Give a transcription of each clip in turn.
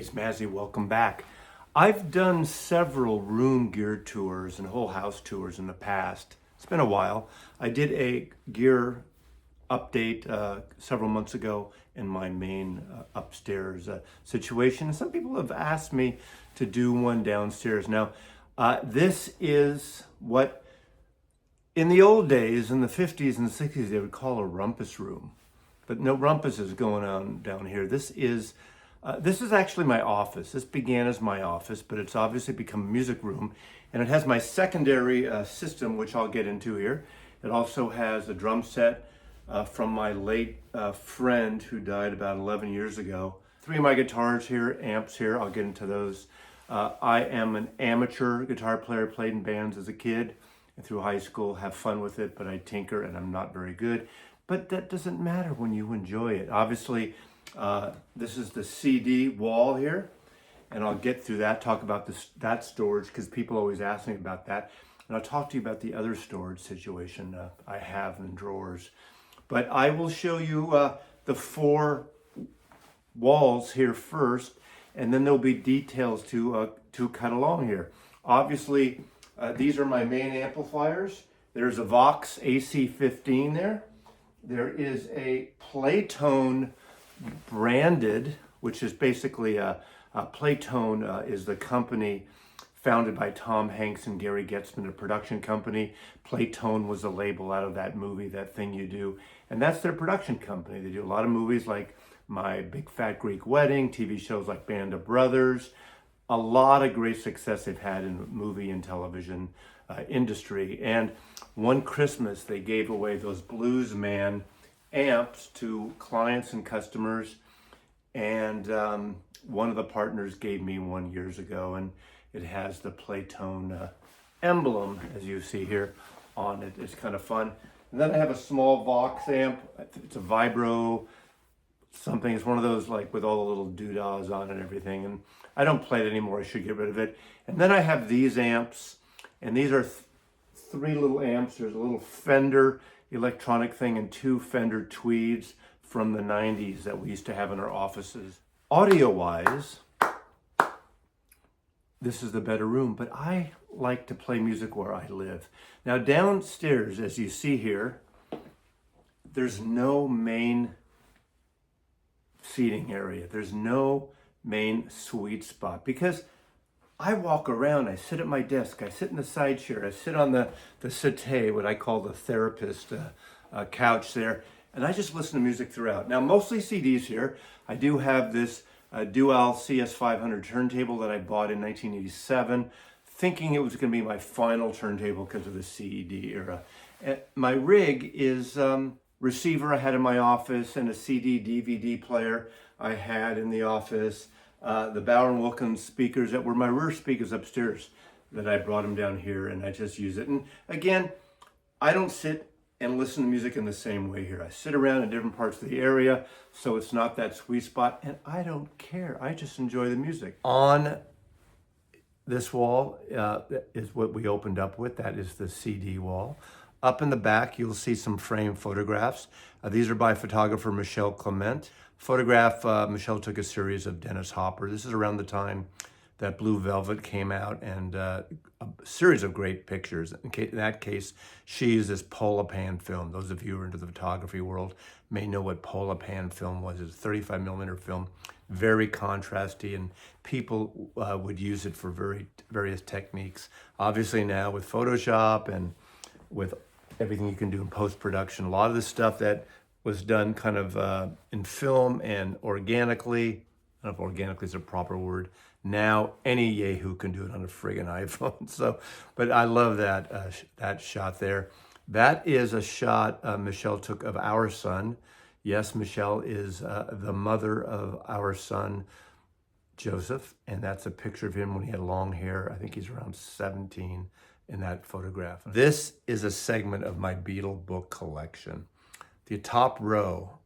It's Mazzy, welcome back. I've done several room gear tours and whole house tours in the past. It's been a while. I did a gear update several months ago in my main upstairs situation. Some people have asked me to do one downstairs. Now, this is what in the old days, in the 50s and 60s, they would call a rumpus room. But no rumpus is going on down here. This is actually my office. This began as my office, but it's obviously become a music room. And it has my secondary system, which I'll get into here. It also has a drum set from my late friend who died about 11 years ago. 3 of my guitars here, amps here, I'll get into those. I am an amateur guitar player, played in bands as a kid and through high school, have fun with it, but I tinker and I'm not very good. But that doesn't matter when you enjoy it. Obviously, this is the CD wall here, and I'll get through that, talk about that storage, because people always ask me about that. And I'll talk to you about the other storage situation I have in drawers. But I will show you the 4 walls here first, and then there'll be details to cut along here. Obviously, these are my main amplifiers. There's a Vox AC15 there. There is a Playtone branded, which is basically Playtone is the company founded by Tom Hanks and Gary Getzman, a production company. Playtone was a label out of that movie, That Thing You Do. And that's their production company. They do a lot of movies like My Big Fat Greek Wedding, TV shows like Band of Brothers. A lot of great success they've had in movie and television industry. And one Christmas, they gave away those Bluesman amps to clients and customers. And one of the partners gave me one years ago, and it has the Playtone emblem, as you see here, on it. It's kind of fun. And then I have a small Vox amp. It's a Vibro something. It's one of those like with all the little doodahs on it and everything. And I don't play it anymore. I should get rid of it. And then I have these amps, and these are 3 little amps. There's a little Fender electronic thing and 2 Fender Tweeds from the 90s that we used to have in our offices. Audio-wise, this is the better room, but I like to play music where I live. Now downstairs, as you see here, there's no main seating area. There's no main sweet spot because I walk around, I sit at my desk, I sit in the side chair, I sit on the settee, what I call the therapist couch there, and I just listen to music throughout. Now, mostly CDs here. I do have this Dual CS500 turntable that I bought in 1987, thinking it was going to be my final turntable because of the CED era. My rig is receiver I had in my office and a CD DVD player I had in the office. The Bauer & Wilkins speakers that were my rear speakers upstairs that I brought them down here, and I just use it. And again, I don't sit and listen to music in the same way here. I sit around in different parts of the area, so it's not that sweet spot, and I don't care. I just enjoy the music. On this wall is what we opened up with. That is the CD wall. Up in the back, you'll see some framed photographs. These are by photographer Michelle Clement. Michelle took a series of Dennis Hopper. This is around the time that Blue Velvet came out, and a series of great pictures. In that case, she used this Polapan film. Those of you who are into the photography world may know what Polapan film was. It's a 35 millimeter film, very contrasty, and people would use it for various techniques. Obviously now with Photoshop and with everything you can do in post-production, a lot of the stuff that was done kind of in film and organically. I don't know if organically is a proper word. Now any yahoo can do it on a friggin' iPhone. So, but I love that shot there. That is a shot Michelle took of our son. Yes, Michelle is the mother of our son, Joseph, and that's a picture of him when he had long hair. I think he's around 17 in that photograph. This is a segment of my Beatle book collection. The top row,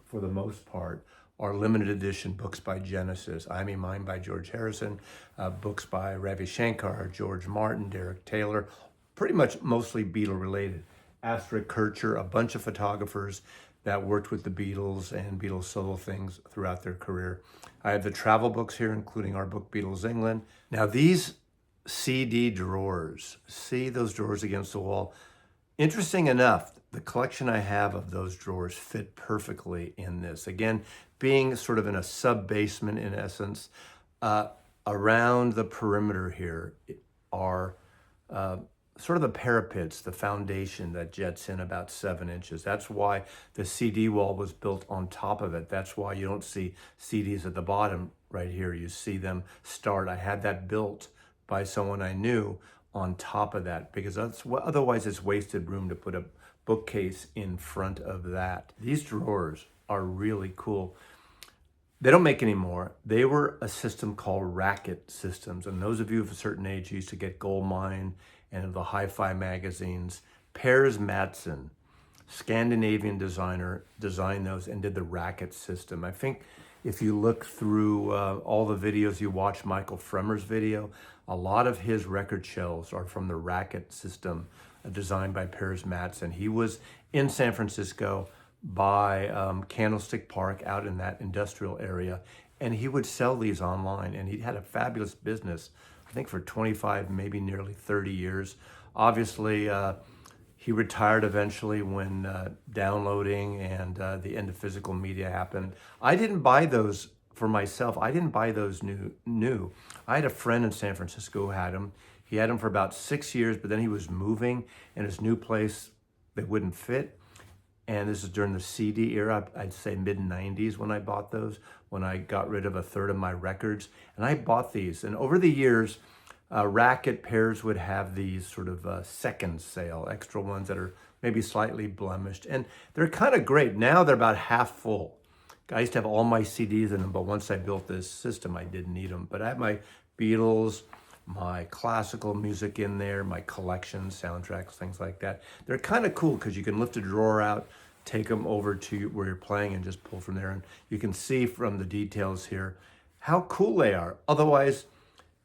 for the most part, are limited edition books by Genesis. I Mean Mine by George Harrison, books by Ravi Shankar, George Martin, Derek Taylor, pretty much mostly Beatle related. Astrid Kircher, a bunch of photographers that worked with the Beatles and Beatles solo things throughout their career. I have the travel books here, including our book, Beatles England. Now these CD drawers, see those drawers against the wall? Interesting enough, the collection I have of those drawers fit perfectly in this. Again, being sort of in a sub-basement in essence, around the perimeter here are sort of the parapets, the foundation that jets in about 7 inches. That's why the CD wall was built on top of it. That's why you don't see CDs at the bottom right here. You see them start. I had that built by someone I knew on top of that, because that's what, otherwise it's wasted room to put a bookcase in front of that. These drawers are really cool. They don't make anymore. They were a system called Racket Systems. And those of you of a certain age used to get Goldmine and the Hi-Fi magazines. Pers Madsen, Scandinavian designer, designed those and did the Racket system. I think if you look through all the videos you watch, Michael Fremer's video, a lot of his record shelves are from the Racket system designed by Pers Madsen. He was in San Francisco by Candlestick Park out in that industrial area, and he would sell these online, and he had a fabulous business, I think for 25, maybe nearly 30 years. Obviously, he retired eventually when downloading and the end of physical media happened. I didn't buy those for myself. I didn't buy those new. I had a friend in San Francisco who had them. He had them for about 6 years, but then he was moving, and his new place, they wouldn't fit. And this is during the CD era, I'd say mid-90s when I bought those, when I got rid of a third of my records. And I bought these. And over the years, Racket Pers would have these sort of second sale, extra ones that are maybe slightly blemished. And they're kind of great. Now they're about half full. I used to have all my CDs in them, but once I built this system, I didn't need them. But I have my Beatles, my classical music in there, my collections, soundtracks, things like that. They're kind of cool because you can lift a drawer out, take them over to where you're playing and just pull from there. And you can see from the details here how cool they are. Otherwise,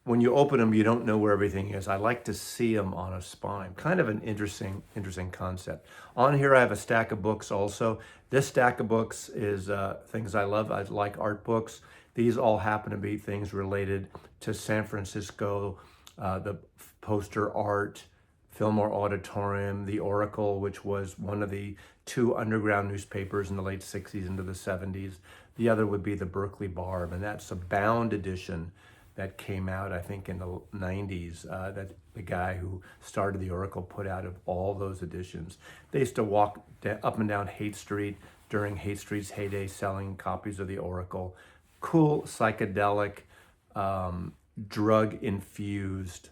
when you open them, you don't know where everything is. I like to see them on a spine. Kind of an interesting concept. On here, I have a stack of books also. This stack of books is things I love. I like art books. These all happen to be things related to San Francisco, the poster art, Fillmore Auditorium, the Oracle, which was one of the 2 underground newspapers in the late 60s into the 70s. The other would be the Berkeley Barb, and that's a bound edition that came out, I think, in the 90s, that the guy who started the Oracle put out of all those editions. They used to walk up and down Haight Street during Haight Street's heyday selling copies of the Oracle. Cool, psychedelic, drug-infused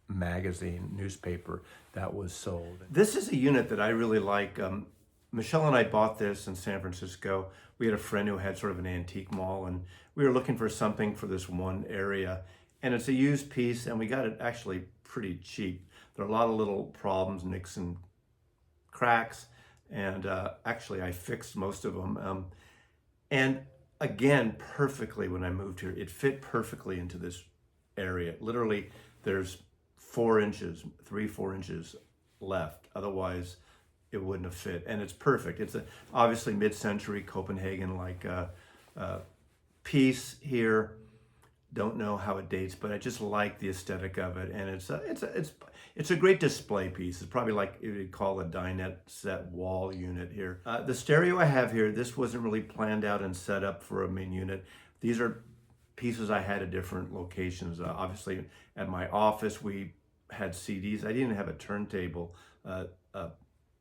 magazine, newspaper that was sold. This is a unit that I really like. Michelle and I bought this in San Francisco. We had a friend who had sort of an antique mall, and we were looking for something for this one area. And it's a used piece, and we got it actually pretty cheap. There are a lot of little problems, nicks and cracks, and actually I fixed most of them. And again, perfectly when I moved here, it fit perfectly into this area. Literally, there's 4 inches, 3-4 inches left. Otherwise, it wouldn't have fit, and it's perfect. It's obviously mid-century Copenhagen like piece here. Don't know how it dates, but I just like the aesthetic of it, and it's a great display piece. It's probably like you'd call a dinette set wall unit here. The stereo I have here, this wasn't really planned out and set up for a main unit. These are pieces I had at different locations. Obviously, at my office, we had CDs. I didn't have a turntable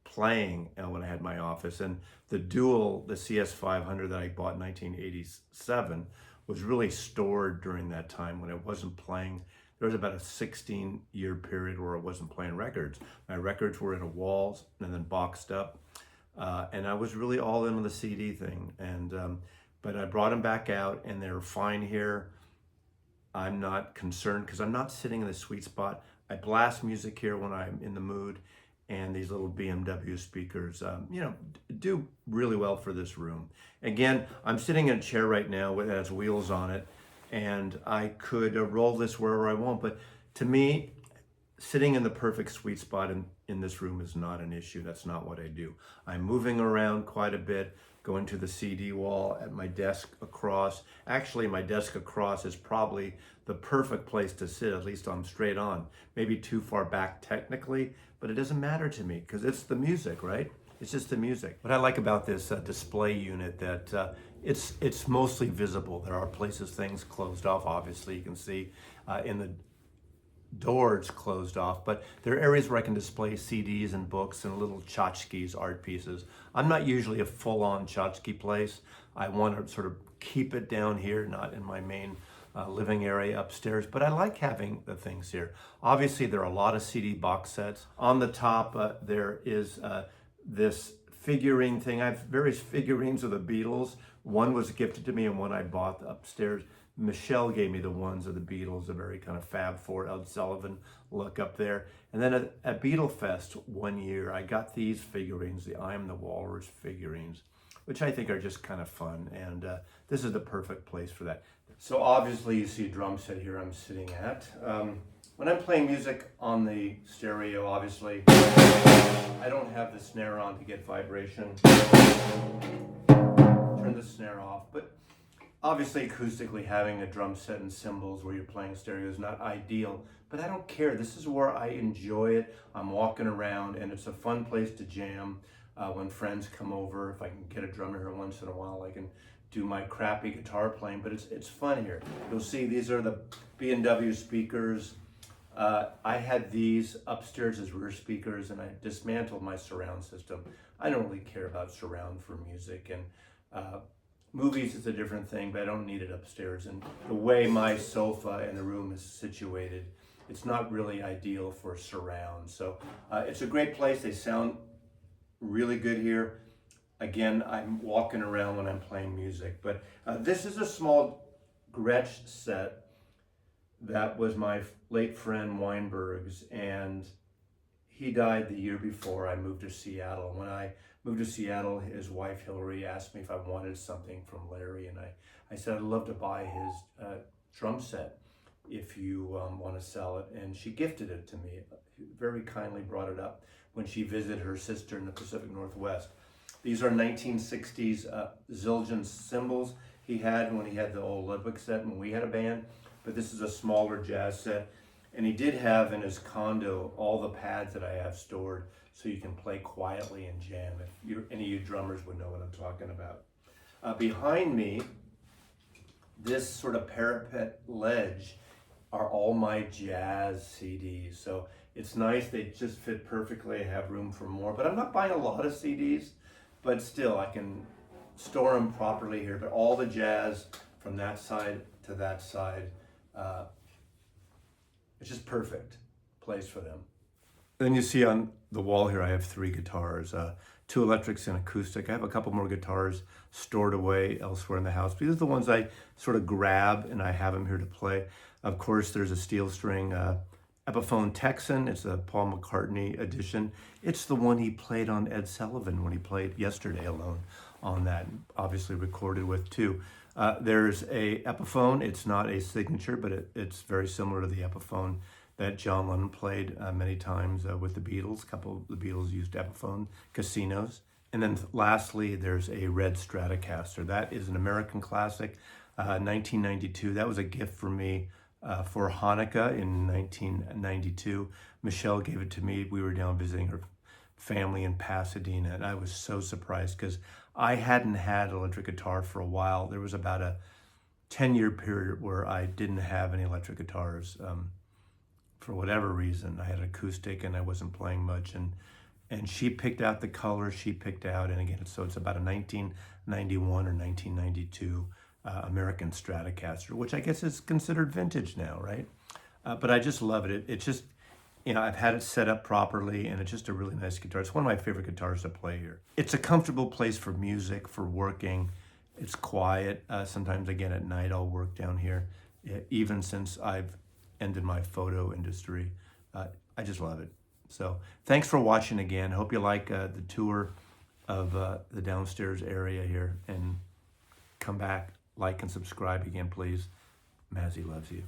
playing when I had my office. And the Dual, the CS500 that I bought in 1987, was really stored during that time when it wasn't playing. There was about a 16-year period where it wasn't playing records. My records were in a wall and then boxed up. And I was really all in on the CD thing. And but I brought them back out, and they're fine here. I'm not concerned because I'm not sitting in the sweet spot. I blast music here when I'm in the mood, and these little BMW speakers, do really well for this room. Again, I'm sitting in a chair right now that has wheels on it, and I could roll this wherever I want, but to me, sitting in the perfect sweet spot in this room is not an issue. That's not what I do. I'm moving around quite a bit, going to the CD wall at my desk across. Actually, my desk across is probably the perfect place to sit, at least I'm straight on. Maybe too far back technically, but it doesn't matter to me because it's the music, right? It's just the music. What I like about this display unit that it's mostly visible. There are places things closed off. Obviously, you can see in the doors closed off, but there are areas where I can display CDs and books and little tchotchkes, art pieces. I'm not usually a full-on tchotchke place. I want to sort of keep it down here, not in my main living area upstairs, but I like having the things here. Obviously, there are a lot of CD box sets. On the top, there is this figurine thing. I have various figurines of the Beatles. One was gifted to me and one I bought upstairs. Michelle gave me the ones of the Beatles, a very kind of Fab Four, Ed Sullivan look up there. And then at Beatle Fest one year, I got these figurines, the I Am the Walrus figurines, which I think are just kind of fun. And this is the perfect place for that. So obviously you see a drum set here I'm sitting at. When I'm playing music on the stereo, obviously, I don't have the snare on to get vibration. Turn the snare off, but obviously, acoustically, having a drum set and cymbals where you're playing stereo is not ideal, but I don't care. This is where I enjoy it. I'm walking around, and it's a fun place to jam when friends come over. If I can get a drummer here once in a while, I can do my crappy guitar playing, but it's fun here. You'll see these are the B&W speakers. I had these upstairs as rear speakers, and I dismantled my surround system. I don't really care about surround for music, and movies is a different thing, but I don't need it upstairs. And the way my sofa in the room is situated, it's not really ideal for surround. So it's a great place. They sound really good here. Again, I'm walking around when I'm playing music, but this is a small Gretsch set that was my late friend Weinberg's, and he died the year before I moved to Seattle. When I moved to Seattle, his wife Hillary asked me if I wanted something from Larry, and I said I'd love to buy his drum set if you want to sell it, and she gifted it to me. Very kindly brought it up when she visited her sister in the Pacific Northwest. These are 1960s Zildjian cymbals he had when he had the old Ludwig set when we had a band, but this is a smaller jazz set. And he did have in his condo all the pads that I have stored so you can play quietly and jam. If any of you drummers would know what I'm talking about. Behind me, this sort of parapet ledge are all my jazz CDs. So it's nice, they just fit perfectly. I have room for more, but I'm not buying a lot of CDs, but still I can store them properly here. But all the jazz from that side to that side, it's just perfect place for them. Then you see on the wall here, I have 3 guitars, 2 electrics and acoustic. I have a couple more guitars stored away elsewhere in the house. These are the ones I sort of grab and I have them here to play. Of course, there's a steel string Epiphone Texan. It's a Paul McCartney edition. It's the one he played on Ed Sullivan when he played Yesterday Alone on that, obviously recorded with too. There's a Epiphone. It's not a signature, but it's very similar to the Epiphone that John Lennon played many times with the Beatles. A couple of the Beatles used Epiphone Casinos. And then lastly, there's a red Stratocaster. That is an American classic, 1992. That was a gift for me for Hanukkah in 1992. Michelle gave it to me. We were down visiting her family in Pasadena, and I was so surprised because I hadn't had electric guitar for a while. There was about a 10-year period where I didn't have any electric guitars for whatever reason. I had an acoustic and I wasn't playing much, and she picked out the color she picked out, and again, so it's about a 1991 or 1992 American Stratocaster, which I guess is considered vintage now, right? But I just love it. It's just, you know, I've had it set up properly, and it's just a really nice guitar. It's one of my favorite guitars to play here. It's a comfortable place for music, for working. It's quiet. Sometimes, again, at night, I'll work down here. Even since I've ended my photo industry, I just love it. So thanks for watching again. Hope you like the tour of the downstairs area here, and come back, like and subscribe again, please. Mazzy loves you.